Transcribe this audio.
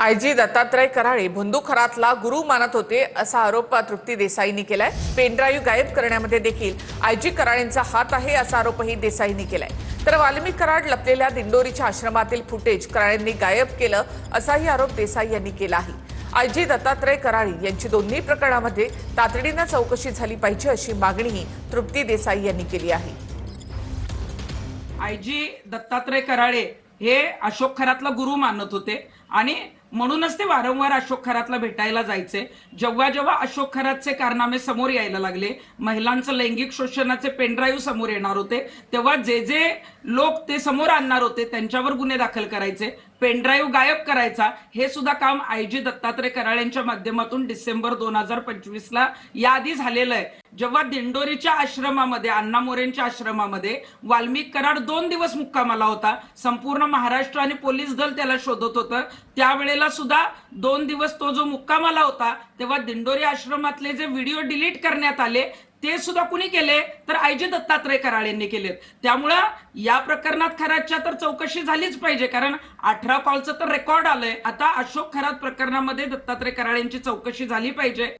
IG Dattatray Karale बंदुखरातला गुरु मानत होते असा आरोप तृप्ती देसाईंनी केलाय। पेनड्राईव्ह गायब करण्यामध्ये देखील आयजी कराळेंचा हात आहे असा आरोपही देसाईंनी केलाय। तर वाल्मिक कराड लपलेल्या दिंडोरीच्या आश्रमातील फुटेज कराळेंनी गायब केलं असाही आरोप देसाई यांनी केला आहे। आयजी दत्तात्रय कराळे यांची दोन्ही प्रकरणामध्ये तातडीने चौकशी झाली पाहिजे अशी मागणीही तृप्ती देसाई यांनी केली आहे। आयजी दत्तात्रय कराळे हे अशोक खरातला गुरु मानत होते आणि म्हणूनच ते वारंवार अशोक खरातला भेटायला जायचे। जेव्हा जेव्हा अशोक खरातचे कारनामे समोर यायला लागले, महिलांचं लैंगिक शोषणाचे पेनड्राईव्ह समोर येणार होते, तेव्हा जे जे लोक ते समोर आणणार होते त्यांच्यावर गुन्हे दाखल करायचे, पेनड्राईव्ह गायब करायचा, हे सुद्धा काम आयजी दत्तात्रय कराळेंच्या माध्यमातून डिसेंबर 2025ला याआधी झालेलं आहे। जेव्हा दिंडोरीच्या आश्रमामध्ये, अण्णा मोरेंच्या आश्रमामध्ये वाल्मिक कराड 2 दिवस मुक्कामाला होता, संपूर्ण महाराष्ट्र आणि पोलीस दल त्याला शोधत होतं, त्यावेळेला सुद्धा 2 दिवस तो जो मुक्कामाला होता तेव्हा दिंडोरी आश्रमातले जे व्हिडिओ डिलीट करण्यात आले ते सुद्धा कुणी केले तर आयजी दत्तात्रय कराळेंनी केलेत। त्यामुळं या प्रकरणात खरातच्या तर चौकशी झालीच पाहिजे, कारण 18 कॉलचं तर रेकॉर्ड आलंय। आता अशोक खरात प्रकरणामध्ये दत्तात्रय कराळेंची चौकशी झाली पाहिजे।